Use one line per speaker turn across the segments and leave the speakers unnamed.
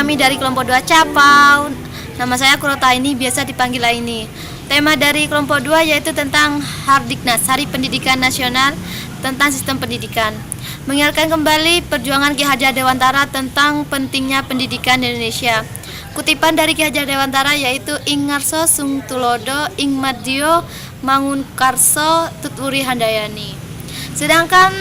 kami dari kelompok 2 Capau. Nama saya Kurotaini, biasa dipanggil Aini. Tema dari kelompok 2 yaitu tentang Hardiknas, Hari Pendidikan Nasional, tentang sistem pendidikan. Mengingatkan kembali perjuangan Ki Hajar Dewantara tentang pentingnya pendidikan di Indonesia. Kutipan dari Ki Hajar Dewantara yaitu Ing ngarso sung tulodo, ing madya mangun karso tuturi handayani. Sedangkan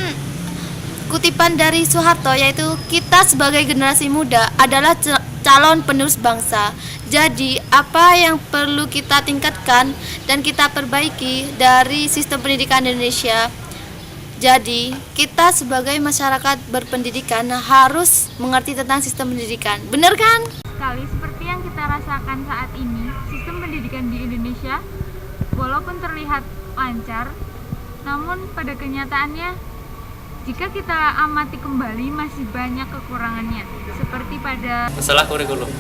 kutipan dari Soeharto yaitu kita sebagai generasi muda adalah calon penerus bangsa. Jadi apa yang perlu kita tingkatkan dan kita perbaiki dari sistem pendidikan Indonesia? Jadi kita sebagai masyarakat berpendidikan harus mengerti tentang sistem pendidikan. Benar kan?
Sekali seperti yang kita rasakan saat ini, sistem pendidikan di Indonesia walaupun terlihat lancar, namun pada kenyataannya jika kita amati kembali masih banyak kekurangannya. Seperti pada
masalah kurikulum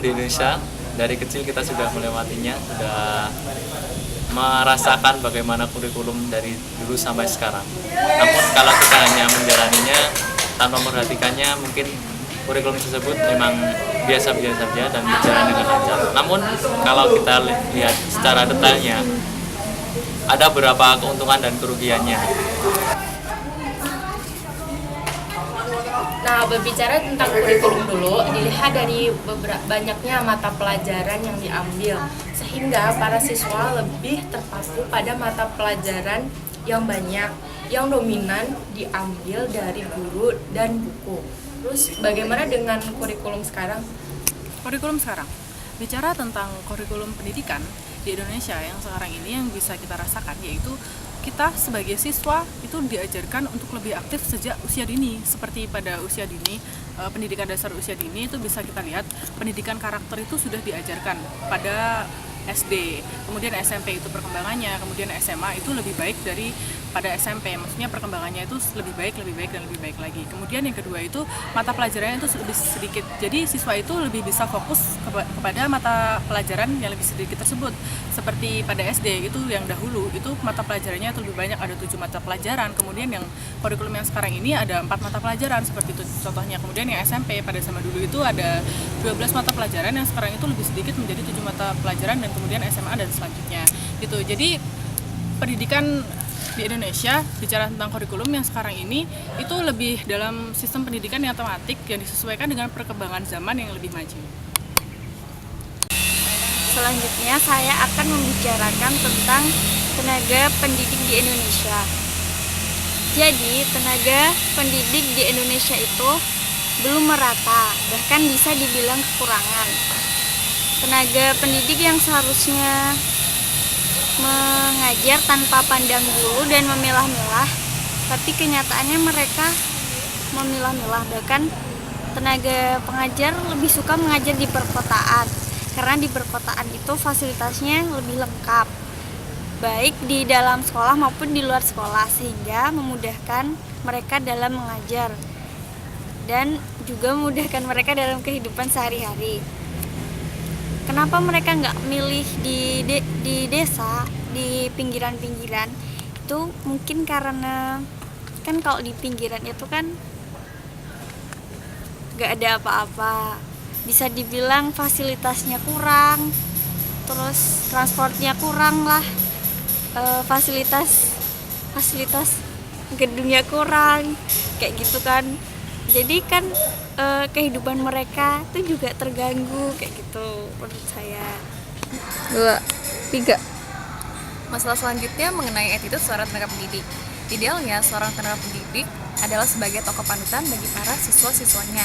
di Indonesia, dari kecil kita sudah melewatinya, sudah merasakan bagaimana kurikulum dari dulu sampai sekarang. Namun kalau kita hanya menjalaninya tanpa memperhatikannya, mungkin kurikulum tersebut memang biasa-biasa saja dan berjalan dengan lancar. Namun kalau kita lihat secara detailnya, ada beberapa keuntungan dan kerugiannya.
Nah, berbicara tentang kurikulum dulu, dilihat dari banyaknya mata pelajaran yang diambil, sehingga para siswa lebih terpaku pada mata pelajaran yang banyak, yang dominan diambil dari guru dan buku. Terus bagaimana dengan kurikulum sekarang?
Kurikulum sekarang, bicara tentang kurikulum pendidikan di Indonesia yang sekarang ini yang bisa kita rasakan yaitu kita sebagai siswa itu diajarkan untuk lebih aktif sejak usia dini. Seperti pada usia dini, pendidikan dasar usia dini itu bisa kita lihat pendidikan karakter itu sudah diajarkan pada SD, kemudian SMP itu perkembangannya, kemudian SMA itu lebih baik dari pada SMP, maksudnya perkembangannya itu lebih baik dan lebih baik lagi. Kemudian yang kedua itu mata pelajarannya itu lebih sedikit, jadi siswa itu lebih bisa fokus kepada mata pelajaran yang lebih sedikit tersebut. Seperti pada SD itu yang dahulu itu mata pelajarannya itu lebih banyak, ada 7 mata pelajaran, kemudian yang kurikulum yang sekarang ini ada 4 mata pelajaran seperti itu contohnya. Kemudian yang SMP pada zaman dulu itu ada 12 mata pelajaran, yang sekarang itu lebih sedikit menjadi 7 mata pelajaran, dan kemudian SMA dan selanjutnya gitu. Jadi pendidikan di Indonesia, bicara tentang kurikulum yang sekarang ini itu lebih dalam sistem pendidikan yang tematik yang disesuaikan dengan perkembangan zaman yang lebih maju.
selanjutnya saya akan membicarakan tentang tenaga pendidik di Indonesia. Jadi tenaga pendidik di Indonesia itu belum merata, bahkan bisa dibilang kekurangan. Tenaga pendidik yang seharusnya mengajar tanpa pandang bulu dan memilah-milah, tapi kenyataannya mereka memilah-milah. Bahkan tenaga pengajar lebih suka mengajar di perkotaan, karena di perkotaan itu fasilitasnya lebih lengkap, baik di dalam sekolah maupun di luar sekolah, sehingga memudahkan mereka dalam mengajar dan juga memudahkan mereka dalam kehidupan sehari-hari. Kenapa mereka nggak milih di desa, di pinggiran-pinggiran? Itu mungkin karena kan kalau di pinggiran itu kan nggak ada apa-apa, bisa dibilang fasilitasnya kurang, terus transportnya kurang lah, fasilitas gedungnya kurang, kayak gitu kan. Jadi kan kehidupan mereka itu juga terganggu kayak gitu menurut saya.
2, 3.
Masalah selanjutnya mengenai attitude seorang tenaga pendidik. Idealnya seorang tenaga pendidik adalah sebagai tokoh panutan bagi para siswa-siswanya.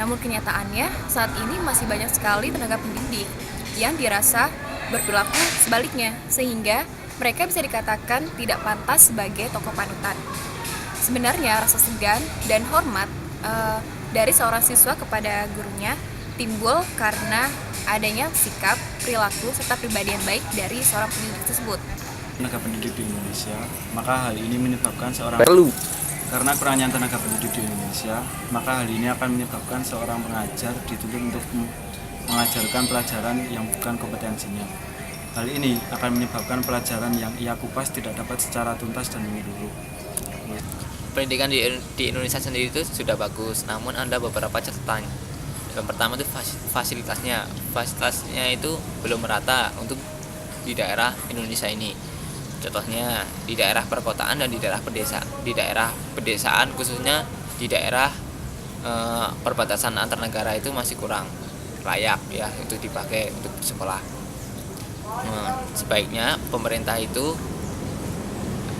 Namun kenyataannya saat ini masih banyak sekali tenaga pendidik yang dirasa berperilaku sebaliknya, sehingga mereka bisa dikatakan tidak pantas sebagai tokoh panutan. Sebenarnya rasa segan dan hormat dari seorang siswa kepada gurunya timbul karena adanya sikap, perilaku, serta pribadi yang baik dari seorang pendidik tersebut.
Tenaga pendidik di Indonesia, maka hal ini menyebabkan karena kurangnya tenaga pendidik di Indonesia, maka hal ini akan menyebabkan seorang pengajar dituntut untuk mengajarkan pelajaran yang bukan kompetensinya. Hal ini akan menyebabkan pelajaran yang ia kupas tidak dapat secara tuntas dan menyeluruh.
Pendidikan di Indonesia sendiri itu sudah bagus, namun ada beberapa catatan. Yang pertama itu fasilitasnya itu belum merata untuk di daerah Indonesia ini. Contohnya di daerah perkotaan dan di daerah pedesaan khususnya di daerah perbatasan antar negara itu masih kurang layak ya untuk dipakai untuk sekolah. Sebaiknya pemerintah itu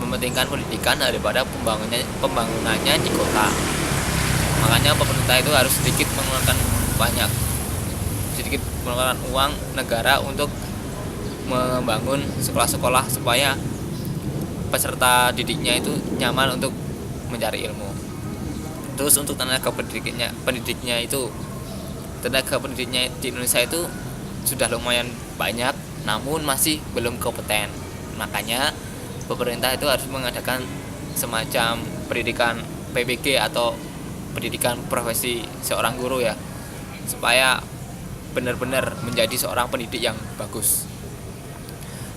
mementingkan pendidikan daripada pembangunannya di kota. Makanya pemerintah itu harus sedikit mengeluarkan uang negara untuk membangun sekolah-sekolah supaya peserta didiknya itu nyaman untuk mencari ilmu. Terus untuk tenaga pendidiknya di Indonesia itu sudah lumayan banyak, namun masih belum kompeten. Makanya pemerintah itu harus mengadakan semacam pendidikan PBG atau pendidikan profesi seorang guru ya, supaya benar-benar menjadi seorang pendidik yang bagus.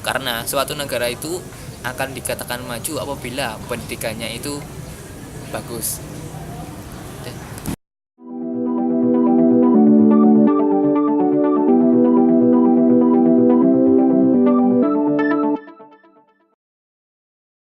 Karena suatu negara itu akan dikatakan maju apabila pendidikannya itu bagus.